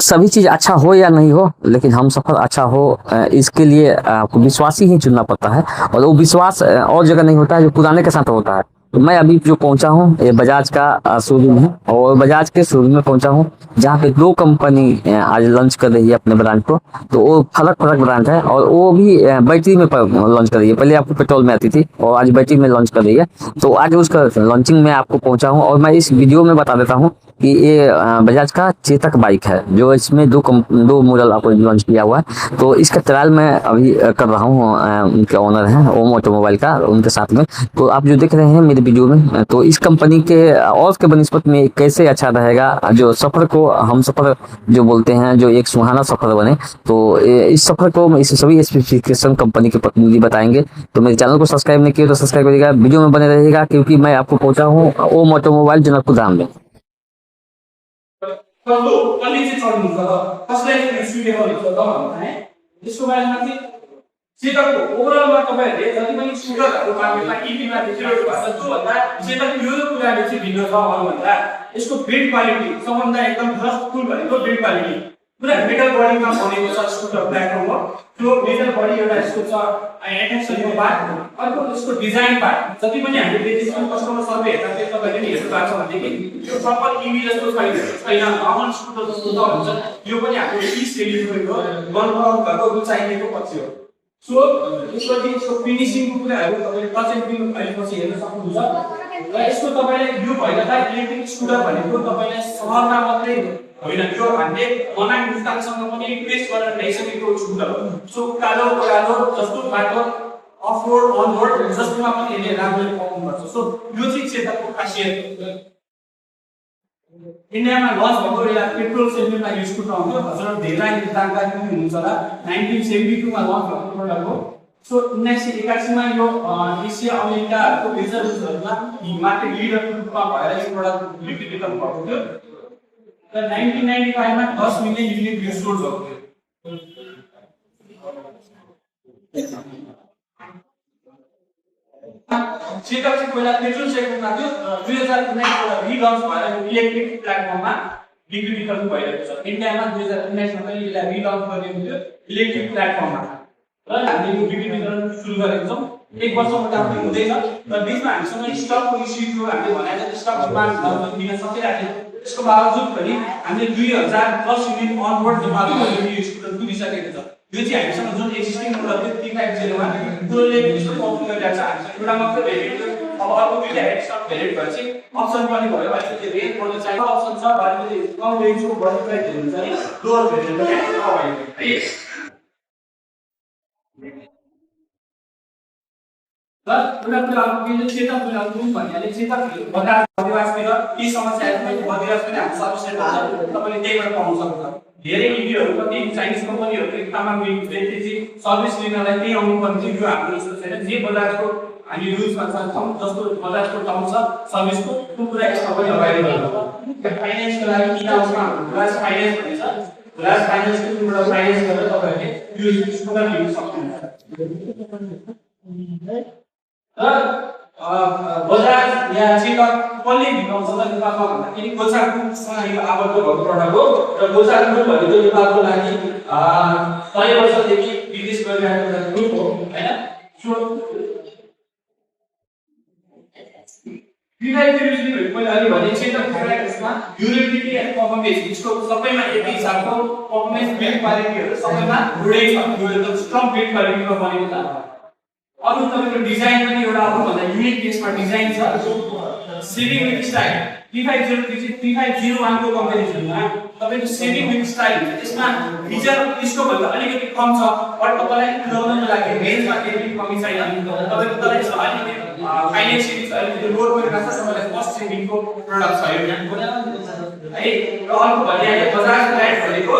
सभी चीज़ अच्छा हो या नहीं हो, लेकिन हम सफ़र अच्छा हो, इसके लिए आपको विश्वासी ही चुनना पड़ता है। और वो विश्वास और जगह नहीं होता है, जो पुराने के साथ होता है। तो मैं अभी जो पहुंचा हूँ, ये बजाज का शोरूम है, और बजाज के शोरूम में पहुंचा हूँ, जहाँ पे दो कंपनी आज लॉन्च कर रही है अपने ब्रांड को। तो वो फर्क फर्क ब्रांड है, और वो भी बैटरी में लॉन्च कर रही है। पहले आपको पेट्रोल में आती थी, और आज बैटरी में लॉन्च कर रही है। तो आज उसका लॉन्चिंग में आपको पहुंचा हूँ, और मैं इस वीडियो में बता देता हूँ कि ये बजाज का चेतक बाइक है, जो इसमें दो मॉडल आपको लॉन्च किया हुआ है। तो इसका ट्रायल मैं अभी कर रहा हूँ, उनके ऑनर हैं ओम ऑटोमोबाइल का, उनके साथ में। तो आप जो देख रहे हैं मेरे वीडियो में, तो इस कंपनी के और के बनिस्पत में कैसे अच्छा रहेगा, जो सफ़र को हम सफ़र जो बोलते हैं, जो एक सुहाना सफ़र बने। तो इस सफ़र को इस सभी स्पेसिफिकेशन कंपनी के प्रतिनिधि बताएंगे। तो मेरे चैनल को सब्सक्राइब नहीं किया तो सब्सक्राइब करिएगा, वीडियो में बने रहिएगा, क्योंकि मैं आपको पहुंचा हूँ ओम ऑटोमोबाइल जनकपुर धाम में। कस्तो कसले चाहिँ चढ्नुहुन्छ त कसलाई चाहिँ सुटेबल हुन्छ त भन्दा है यसको बारेमा चाहिँ चेतकको ओभरअलमा तपाईहरुले जति पनि सुटरहरु मार्केटमा इभीमा देखिरहेको भएको छ त्योभन्दा चेतक यो कुराले चाहिँ भिन्न छ भन्दा यसको बिल्ड क्वालिटी सबभन्दा एकदम फर्स्टफुल भनेको बिल्ड क्वालिटी पुरा मेटल बडीमा बनेको छ स्कुटर प्लेटफर्म हो। त्यो मेटल बडी एउटा यसको छ एटेन्सनको पार्ट, अर्को यसको डिजाइन पार्ट। जति पनि हामीले देखेको कस्टमर सर्वे हेर्दा चाहिँ तपाईले नि हेर्नु भएको छ भने कि यो प्रपर इभी जस्तो छैन, नर्मल स्कुटर जस्तो त हुन्छ। यो पनि हाम्रो ई सेलिब्रेटको कन्फर्म भएको चाहिएको पछि हो। सो यसपछि यसको फिनिशिङको कुराहरु तपाईले टच एन्ड फिल अहिलेपछि हेर्न सक्नुहुन्छ। र यसको तपाईले यो भएन त इलेक्ट्रिक स्कुटर भनेको तपाईले सहरमा मात्रै होइन, यो हामीले बनाङ विस्तारसँग पनि टेस्ट गरेर ल्याइसकेको स्कुटर हो। सो कालो ओरालो जस्तो बाटो अफ रोड अन रोड जस्तोमा पनि यसले राम्ररी पर्फर्म गर्छ। सो यो चाहिँ चेतकको खासियत हो। इन्डियामा लन्च भएको बेला पेट्रोल सेगमेन्टमा यो स्कुटर आउँथ्यो, हजुर धेरैलाई जानकारी पनि हुन्छ होला। 1972 मा लन्च भएको प्रोडक्ट हो। सो 1981 मा यो एसिया अमेरिकाको मेजर युजहरुमा मार्केट लिडरको रूपमा भएर यो प्रोडक्ट बिक्री भएको थियो। र 1995 मा 10 मिलियन युनिट यो सोल्ड भएको थियो। चेतक चाहिँ पहिला पेट्रोल सेगमेन्टमा थियो, 2019 मा रिलन्च भएर इलेक्ट्रिक प्लेटफर्ममा बिक्री वितरण भइरहेको छ। इन्डियामा 2019 मा पनि यसलाई रिलन्च गरिएको थियो इलेक्ट्रिक प्लेटफर्ममा, र हामीले यो बिक्री वितरण सुरु गरेको छौं। एक वर्ष मोटामोटी हुँदैछ, र बीचमा हामीसँग स्टकको इस्यु थियो। हामीले भनेको स्टक डिमान्ड दिन सकिरहेको थियो। यसको बावजुद पनि हामीले 2010 युनिट अनवर्ड नेपालमा यो स्कुटर पुगिसकेको छ। यो चाहिँ हामीसँग जुन एक्जिस्टिङ मोडल थियो 350 मा त्यसले यसको कपी गरिरहेको छ। हामीसँग एउटा मात्र भेरिएन्ट, अब अर्को दुईटा हेड स्टक भेरिएन्ट भएपछि अप्सन पनि भयो। अहिले त्यो रेन्ज बढ्न चाहिएको अप्सन छ, बारेले कम रेन्जको बढी प्राइस हुन्छ नि लोअर भेरिएन्ट पनि अभाइलेबल है। र एउटा कुरा अब के चेतक जुन भन्नाले चेतक बजार बदिवासतिर के समस्याहरु पनि बदिवास पनि हामी सर्भिस सेन्टर छ, तपाईले त्यहीबाट पाउन सक्नुहुन्छ। धेरै इभीहरु पनि चाइनिज कम्पनीहरुको तामाङ व्यक्ति सर्भिस लिनलाई त्यही आउनु पर्छ। यो हाम्रो इस्यु छैन। जे बजाजको हामी युजमा छौं, जस्तो बजाजको टाउन छ सर्भिसको, त्यो कुरा यसमा पनि अभाइलेबल हो। फाइनान्सको लागि किन आउँछौँ, बजाज फाइनान्स भन्छ। बजाज फाइनान्सको एउटा फाइनान्स गरेर तपाईहरुले यो स्कुटर लिन सक्नुहुन्छ। बजाज या चेतक कसले भित्राउँछ त नेपालमा भन्दाखेरि गोचाकुसँग यो आबद्ध भएको प्रोडक्ट हो। र गोचाकु भनेको नेपालको लागि 100 वर्षदेखि विदेश गरिरहेको एउटा ग्रुप हो हैन। सो डिजाइनहरु पहिला अलि भने चेतक प्रोडक्टमा ड्युरेबिलिटी एन्ड परफर्मेन्स यसको सबैमा एक हिसाबको परफर्मेन्स बिल्ड क्वालिटीहरु सबैमा जोडै छ। यो एकदम स्ट्रङ बिल्ड क्वालिटीमा बनेको छ। अरु तपाईको डिजाइन पनि एउटा अरु भन्दा युनिक केसमा डिजाइन छ। सेभिङ विथ स्टाइल 350 को कम्पेरिजनमा तपाईको सेभिङ विथ स्टाइल हुन्छ। यसमा फीचर यसको भन्दा अलिकति कम छ, बट तपाईलाई कुदाउनको लागि रेन्जमा केही कमी छैन। तपाईको तलै छ अलिकति फाइनान्सियली अलिकति लोड गरेको छ, तपाईलाई कस्ट सेभिङको प्रोडक्ट छ यो है। र अर्को भन्ने बजाज लाइट भनेको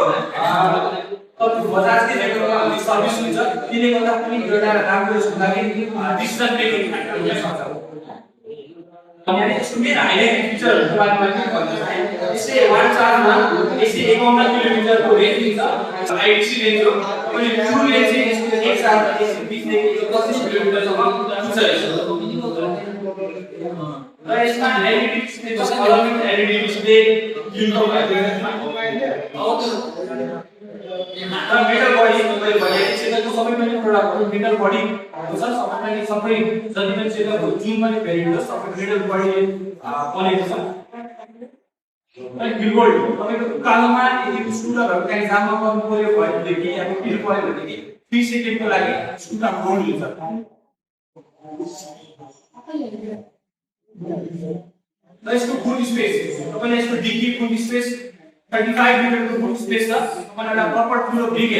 बजाजले रेगुलर हामीले सर्भिस हुन्छ, त्यसले गर्दा पनि एउटा राम्रो यसको लागि डिसिजन मेकिङ फ्याक्टर हुन सक्छ। अनि यसको मेन हाइलाइट फिचरहरुको बारेमा के भन्नु छ, यसले 1 चार्जमा 151 किलोमिटरको रेन्ज दिन्छ। आइडीसी रेन्ज हो। अनि फुल रेन्ज चाहिँ यसको 1 चार्जमा 120 देखि 25 किलोमिटरसम्म पुग्छ। र यसमा एलईडी डिस्प्ले छ, एलईडी डिस्प्ले युनिट भएको छ। मेटल बडी तपाईले भने सेटलको सबै पनि प्रोडक्टहरु मेटल बडी हुन्छ सबैले सबै जति पनि सेटलको जुन पनि भेरिएन्ट छ सबै मेटल बडी बनेको छ अनि बिलबोर्ड तपाईको उकालोमा यदि स्कुटरहरु कहीँ जाममा पर्नु पर्यो भनेदेखि अब पिर पर्यो भनेदेखि 3 सेकेन्डको लागि स्कुटर मोड लिन्छ र यसको फुल स्पेस तपाईले यसको डिग्गी फुल स्पेस 35 मिटरको फुल स्पेस छ तपाईले एउटा प्रपर ठुलो बिग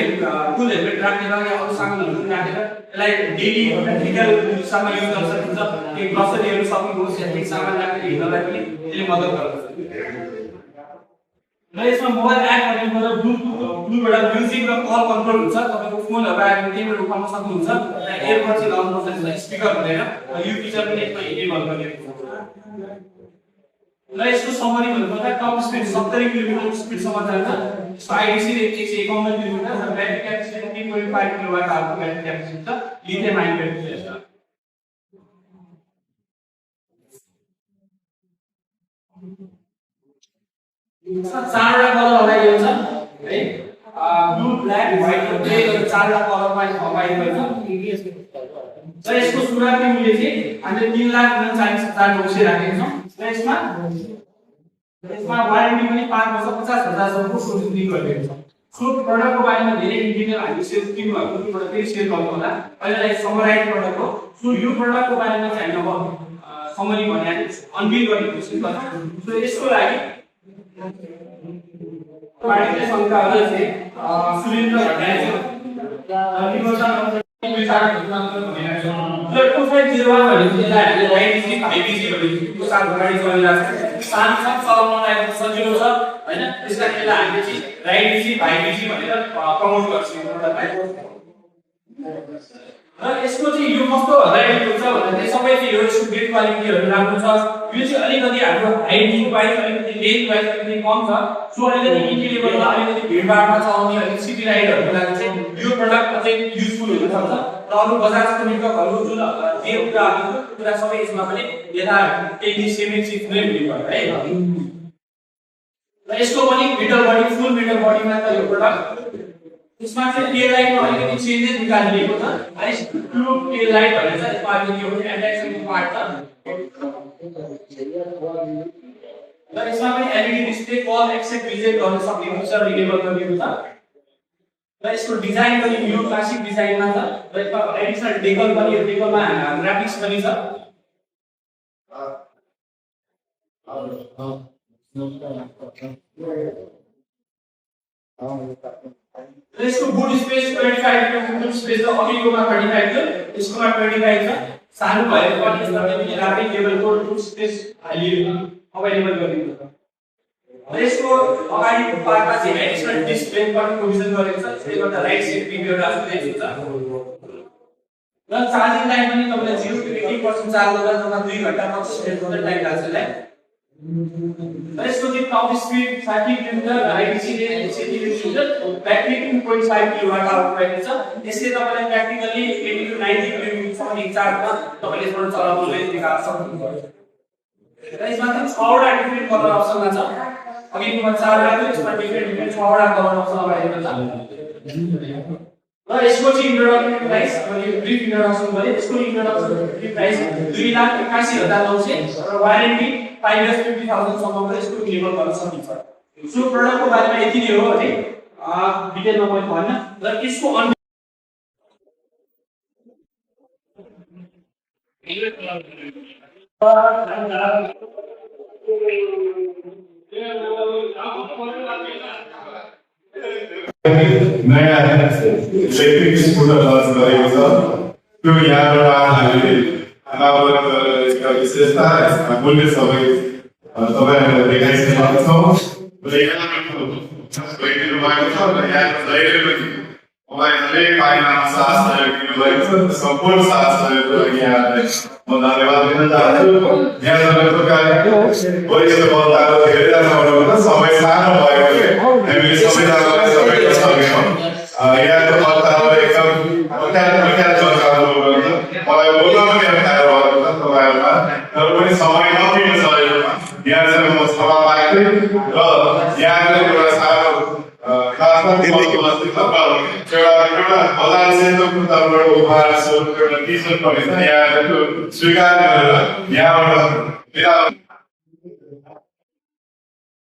फुल हेलमेट राखेर या अरु सामानहरु राखेर यसलाई डेली प्र्याक्टिकल सामान युज गर्न सकिन्छ एक ग्रोसरीहरु सपिङ होस् या केही सामान राखेर हिँड्नलाई पनि यसले मद्दत गर्छ र यसमा मोबाइल एप गर्ने मतलब ब्लुटुथबाट म्युजिक र कल कन्ट्रोल हुन्छ तपाईको फोनहरु आएर त्यहीबाट उठाउन सक्नुहुन्छ र एयरपड चाहिँ लाउनु पर्छ स्पिकर हुँदैन र यो फिचर पनि यसमा इनेबल गरिएको छ र यसको समरी भन्नुपर्दा टप स्पिड 70 किलोमिटर स्पिडसम्म जान्छ यसको आइडिसी रेट 151 किलोमिटर र ब्याट्री क्यापेसिटी 3.5 किलोवाट आवरको ब्याट्री क्यापेसिटी छ लिथियम आयन ब्याट्री छ चारवटा कलर अगाडि हुन्छ है ब्लू ब्ल्याक व्हाइट र ग्रे गरी चारवटा कलरमा अगाडि हुन्छ र यसको सुरुवाती मूल्य चाहिँ हामीले 3,39,900 राखेको छौं र यसमा वारेन्टी पनि 5 वर्ष 50,000 सम्मको सोल्युसन दिनु भएको छ सो प्रोडक्टको बारेमा धेरै डिटेल हामी सेल दिनु भएको छ फेरि सेल गर्नु होला पहिलालाई समराइज प्रोडक्ट हो सो यो प्रोडक्टको बारेमा चाहिँ हामी अब समरी भने अनबिल गर्ने कोसिस गर्छौं सो यसको लागि पार्टीले संख्याहरु चाहिँ सुरेन्द्र भट्टराई जो 2501 भनेको चाहिँ हामीले राइडिसी भाइबिसी भनेको त्यो साल अगाडि चलिरहेको छ सानसम्म चलाउनलाई सजिलो छ हैन त्यसका लागि हामीले चाहिँ राइडिसी भाइबिसी भनेर प्रमोट गर्छौं तपाईलाई र यसको चाहिँ यो कस्तो राइडिङ हुन्छ भन्दा चाहिँ सबै चाहिँ यो बिल्ड क्वालिटीहरु राम्रो छ यो चाहिँ अलिकति हाम्रो हाइट वाइज अलिकति लेन्थ वाइज अलिकति कम छ सो अलिकति इन्टी लेभलमा अलिकति भिडभाडमा चलाउने अलिकति सिटी राइडरहरुको लागि चाहिँ यो प्रोडक्ट अझै युजफुल हुन सक्छ र अरु बजाजको नेटवर्कहरु जुन जे कुरा सबै यसमा पनि यता केही सेमी चिप नै हुने भयो है र यसको पनि मिडल बडी फुल मिडल बडीमा त यो प्रोडक्ट यसमा चाहिँ टेल लाइटमा अलिकति चेन्जेस निकालिएको छ है ब्लू टेल लाइट भनेर चाहिँ यसमा अलिकति यो एट्याचमेन्ट पार्ट छ र यसमा पनि LED display call accept reject गर्न सक्ने फीचर इनेबल गरिएको छ र यसको डिजाइन पनि न्यू क्लासिक डिजाइनमा छ र यसमा एडिसनल डेकल पनि यो डेकलमा ग्राफिक्स पनि छ यसको बुट स्पेस 25 किलो स्पेस त अघिकोमा 35 थियो यसकोमा 25 छ सानो भएर पनि यसले राम्रै लेभलको बुट स्पेस अवेलेबल गरिएको छ र यसको अगाडि पार्टमा चाहिँ एडिसनल डिस्प्ले पनि प्रोभिजन गरेको छ त्यसले गर्दा राइट साइड भिडियो राख्नु हुन्छ र चार्जिङ टाइम पनि तपाईले 0 to 80% चार्ज गर्दा तपाईँ 2 घण्टा 25 मिनेट टाइम लाग्छ है र यसको चाहिँ top speed 30 kilometre IDC rate 60 kilometre battery 2.5 kilowatt hour भएको छ यसले तपाईलाई प्र्याक्टिकली 80 to 90 किलोमिटर सम्म चार्जमा तपाईले यसबाट चलाउन देखाउन सक्नुहुन्छ र यसमा चाहिँ 6 वटा डिफ्रेन्ट कलर अप्सनमा छ अघिकोमा 4 वटा थियो यसमा डिफ्रेन्ट 6 वटा कलर अप्सन अवेलेबल छ र यसको चाहिँ इन्ट्रोडक्सन प्राइस मैले ब्रिफ इन्ट्रोडक्सन गरे यसको इन्ट्रोडक्सन प्राइस 2,81,900 र वारेन्टी 5 years 50,000 सम्मको यसको इनेबल गर्न सकिन्छ सो प्रोडक्टको बारेमा यति नै हो है डिटेलमा मैले भन्न र यसको नयाँ इलेक्ट्रिक स्कुटर लन्च गरेको छ त्यो यहाँबाट हामीले यसका विशेषता यसका मूल्य सबै तपाईँहरूलाई देखाइसकेका छौँ र यहाँको दिनुभएको छ र यहाँको जहिले पनि तपाईँहरूले पाइलामा साथ सहयोग दिनुभएको छ सम्पूर्ण साथ सहयोगको लागि यहाँहरूलाई म धन्यवाद दिन चाहन्छु यहाँ तपाईँको कार्यक्रम वरिष्ठ वक्ताको धेरैजनाबाट समय सानो भएकोले हामीले सबैजनालाई समेट्न सकेनौँ यहाँको वक्ताहरू एकदम प्रख्यात वक्ताहरू हुनुहुन्छ मलाई बोल्न पनि अप्ठ्यारो भएको छ तपाईँहरूमा तर पनि समय नदिनु सकेकोमा यहाँसम्म म क्षमा माग्छु र यहाँको एउटा सानो एउटा बजार क्षेत्रको तर्फबाट उपहार स्वरूप एउटा टी सर्ट पनि छ, यहाँ स्वीकार गरेर यहाँबाट